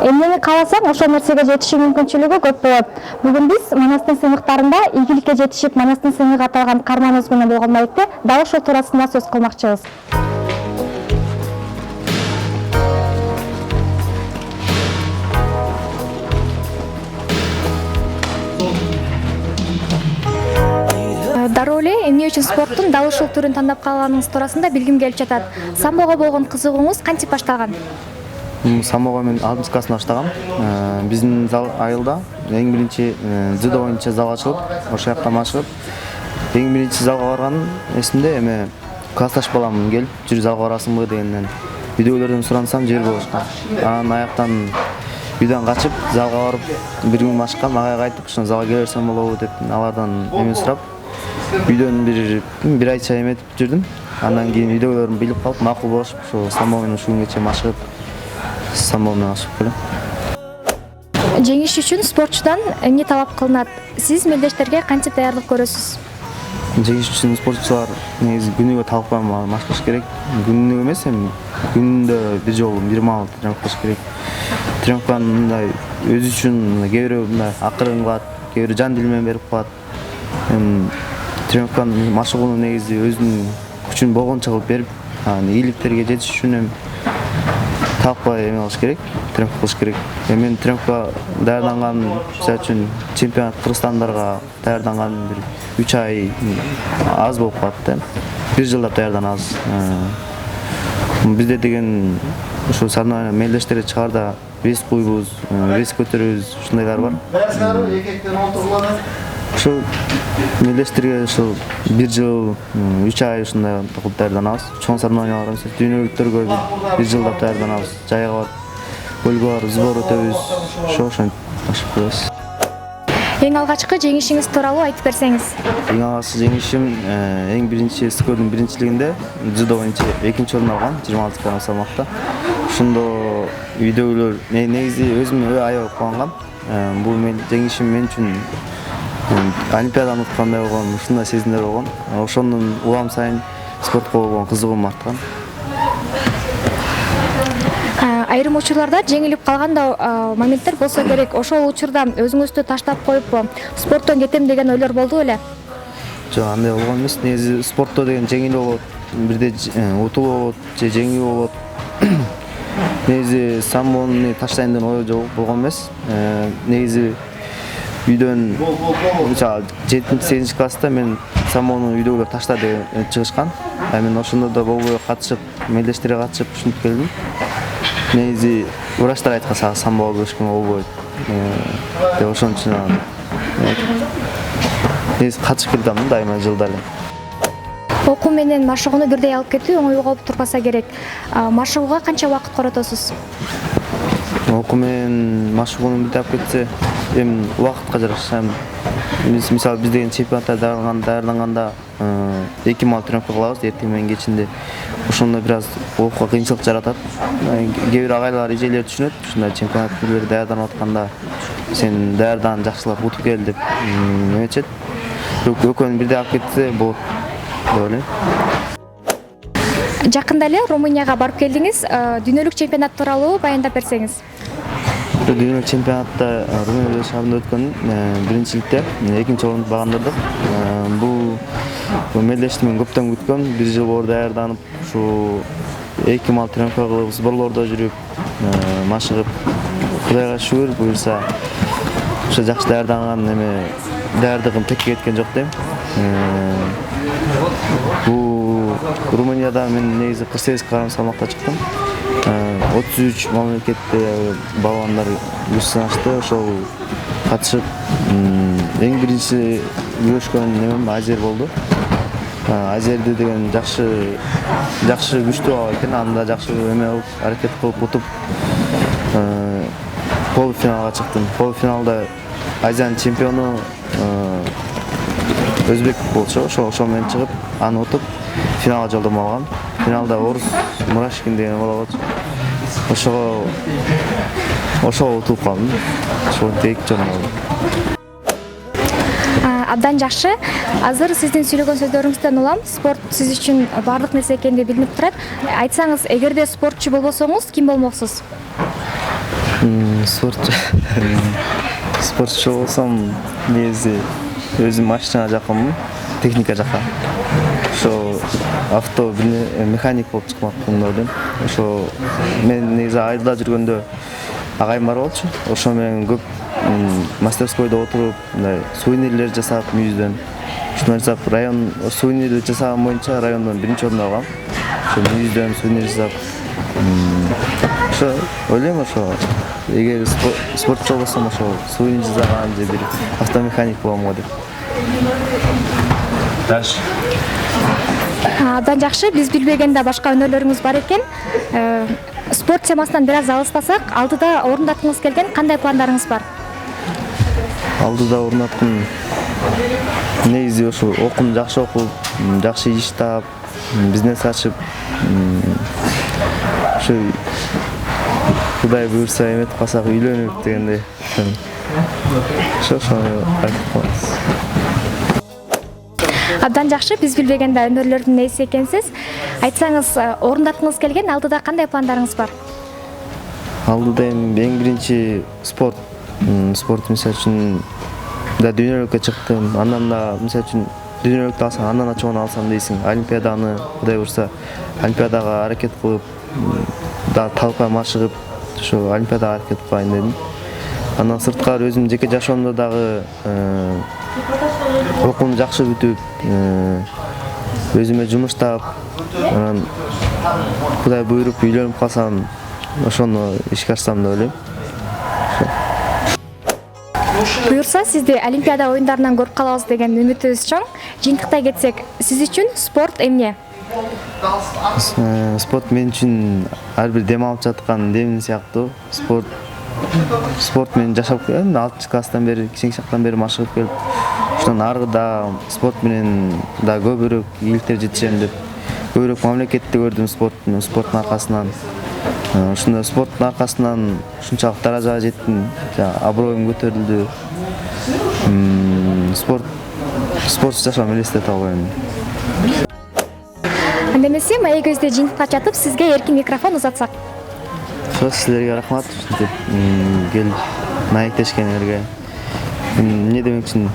Эмнени кааласаң, ошол нерсеге жетишүү мүмкүнчүлүгү көп болот. Бүгүн биз Манастын сыймыктарында ийгиликке жетишип, Манастын сыймыгы аталган карманыбыз менен болгон маекте дал ошол туурасында сөз кылмакчыбыз. Дароо эле эмне үчүн спорттун дал ушул түрүн тандап калганыңыз туурасында билгим келип жатат. Самбого болгон кызыгууңуз кантип башталган? Самбого мен 6 класстан баштагам. Биздин зал айылда эң биринчи дзюдо боюнча зал ачылып, ошол жакта машыгып, эң биринчи залга барганым эсимде. Эми классташ балам келип, "Жүр залга барасыңбы?" дегенден үйдөгүлөрдөн сурансам, жибербей коюшкан. Анан аяктан үйдөн качып, залга барып, бир күн машыккам, агайга кайтып, "Ошо залга келе берсем болобу?" деп алардан эме сурап, үйдөн бир айча эметип жүрдүм. Андан кийин үйдөгүлөрүм билип калып, макул болушуп, ошо самбо менен ушул күнгөчө машыгып, самбо менен ашып келем. Жеңиш үчүн спортчудан эмне талап кылынат? Сиз мелдештерге кантип даярдык көрөсүз? Жеңиш үчүн спортчулар негизи күнүгө талкпай машыгыш керек. Күнүгө эмес, эми күндө бир жолу бир маал тренировка кылыш керек. Тренировканы мындай өзү үчүн кээ бирөө мындай акырын кылат, кээ бирөө жан дил менен берип калат. Тренировканы машыгууну негизи өзүнүн күчүн болгончо кылып берип, ийгиликтерге жетиш үчүн эми талкпай эме кылыш керек, тренировка кылыш керек. Мен тренировка даярданган, мисалы үчүн чемпионат Кыргызстандарга даярданган бир 3 ай аз болуп калат да. Бир жылдап даярдан аз. Бизде деген ушул соревнования мелдештерге чыгаарда вес куйбуз, вес көтөрөбүз, ушундайлар бар. Ушул мелдештерге ушул бир жыл, 3 ай ушундай кылып даярданабыз. Чоң соревнованиялар эмес, дүйнөлүктөргө бир жылдап даярданабыз. Жайга барып, көлгө барып сбор өтөбүз. Ошентип ашып коебуз. Эң алгачкы жеңишиңиз тууралуу айтып берсеңиз. Эң алгачкы жеңишим эң биринчи СКОдун биринчилигинде дзюдо боюнча 2-чи орун алгам 26 кг салмакта. Ошондо үйдөгүлөр негизи өзүм аябай кубангам. Бул жеңишим мен үчүн Олимпиаданы уткандай болгон, ушундай сезимдер болгон. Ошондон улам сайын спортко болгон кызыгуум арткан. Айрым учурларда жеңилип калган да моменттер болсо керек. Ошол учурда өзүңүздү таштап коюп, спорттон кетем деген ойлор болду беле? Жок, андай болгон эмес. Негизи спортто деген жеңил болот, бирде утуу болот, же жеңүү болот. Негизи самбону таштайын деген ой жок болгон эмес. Негизи үйдөн мисалы 7-8 класста мен самбону үйдөгүлөр ташта деп чыгышкан. Мен ошондо да болбой катышып, мелдештерге катышып ушинтип келдим. Негизи врачтар айткан, самбого көчкөнгө болбойт деп, ошон үчүн негизи катышып келдим дайыма жылда эле. Окуу менен машыгууну бирдей алып кетүү оңой болуп турбаса керек. Машыгууга канча убакыт коротосуз? Окуу менен машыгууну бирдей алып кетсе, эми убакытка жараша. Мисалы биз деген чемпионатта даярданганда 2 маал тренировка кылабыз эртең менен кечинде. Ошондо бир аз окууга кыйынчылык жаратат. Кээ бир агайлар, эжелер түшүнөт, ушундай чемпионаттар даярданып атканда сен даярдан жакшылап утуп кел деп эметет. Экөөнү бирдей алып кетсе болот деп ойлойм. Жакында эле Румынияга барып келдиңиз. Дүйнөлүк чемпионат тууралуу баяндап берсеңиз. Дүйнөлүк чемпионатта Румыния шаарында өткөн биринчиликте 2-чи орунду багындырдык. Бул мелдешти мен көптөн күткөм. Бир жыл бою даярданып, ушу 2 маал тренировка кылып, сборлордо жүрүп, машыгып, Кудайга шүгүр буюрса, ошо жакшы даярданган даярдыгым текке кеткен жок дейм. Бул Румынияда мен негизи 48 кг салмакта чыктым. 33 мамлекетте балуандар күч сынашты. Ошол катышып, эң биринчи күрөшкөн немем Азер болду. Азерди деген жакшы күчтүү бала экен. Анда жакшы эме кылып, аракет кылып утуп, полуфиналга чыктым. Полуфиналда Азиянын чемпиону Өзбек болчу. Ошол менен чыгып, аны утуп, финалга жолдомо алгам. Финалда Орус Мурашкин деген бала болчу. Ошого утуп калдым. Ошол 2-чи орун алдым. Абдан жакшы. Азыр сиздин сүйлөгөн сөздөрүңүздөн улам спорт сиз үчүн баардык нерсе экендиги билинип турат. Айтсаңыз, эгерде спортчу болбосоңуз, ким болмоксуз? Спортчу. Спортчу болсом, негизи өзүм машина жакынмын, техника жака. Ошо авто механик болуп чыкмакмын деп ойлойм. Ошо мен негизи айылда жүргөндө агайым бар болчу. Ошо менен көп мастерскойдо отуруп, мындай сувенирлер жасап мүйүздөн. Ушуну жасап район сувенирди жасаган боюнча райондон биринчи орунду алгам. Ошо мүйүздөн сувенир жасап. Ошо ойлойм ошо эгер спортчу болсом ошо сувенир жасаган же бир автомеханик болом го деп. Дальше. Абдан жакшы, биз билбеген да башка өнөрлөрүңүз бар экен. Спорт темасынан бир аз алыстасак, алдыда орундаткыңыз келген кандай пландарыңыз бар? Алдыда орундаткан негизи ошо окуп, жакшы окуп, жакшы иш таап, бизнес ачып, ошо Кудай буйрса эметип калсак үйлөнүп дегендей. Ошону айтып коебуз. Абдан жакшы, биз билбеген да өнөрлөрдүн ээси экенсиз. Айтсаңыз, орундаткыңыз келген алдыда кандай пландарыңыз бар? Алдыда эң биринчи спорт. Спорт мисалы үчүн да дүйнөлүккө чыктым. Андан да мисалы үчүн дүйнөлүктү алсаң, андан ачыгын алсам дейсиң. Олимпиаданы, Кудай буйрса, олимпиадага аракет кылып, да талкка машыгып, ошо олимпиадага аракет кылайын дедим. Андан сырткары өзүм жеке жашоомдо дагы окуумду жакшы бүтүп, өзүмө жумуш таап, анан Кудай буйруп үйлөнүп калсам, ошону ишке ашсам деп ойлойм. Буйрса, сизди Олимпиада оюндарынан көрүп калабыз деген үмүтүбүз чоң. Жыйынтыктай кетсек, сиз үчүн спорт эмне? Спорт мен үчүн ар бир дем алып жаткан демим сыяктуу. Спорт менен жашап келдим. 6-класстан бери, кичине чактан бери машыгып келип, ошондон аргыда спорт менен да көбүрөөк ийгиликтер жетишем деп, көбүрөөк мамлекетти көрдүм спорттун аркасынан. Ошондой спорттун аркасынан ушунчалык даражага жеттим, аброюм көтөрүлдү. Спортсуз жашоом элестете албайм. Анда эмесе, маегибизди жыйынтыктап жатып, сизге эркин микрофон узатсак. Силерге рахмат, келип маектешкениңерге. Эмне демекчимин,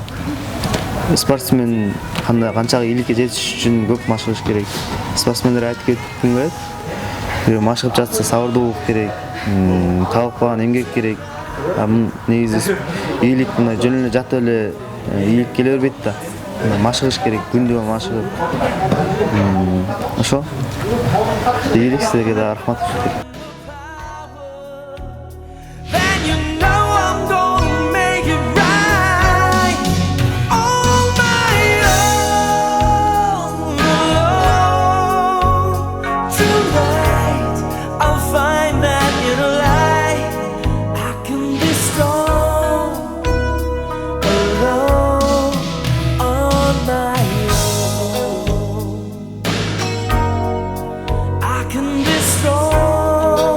спортсмен канчалык ийгиликке жетиш үчүн көп машыгыш керек. Спортсмендер айтып кетким келет. Машыгып жатса сабырдуулук керек, талкпаган эмгек керек. Негизи ийгилик мындай жөн эле жатып эле ийгилик келе бербейт да. Машыгыш керек, күндү машыгып. Ошо. Ийгилик, силерге да рахмат.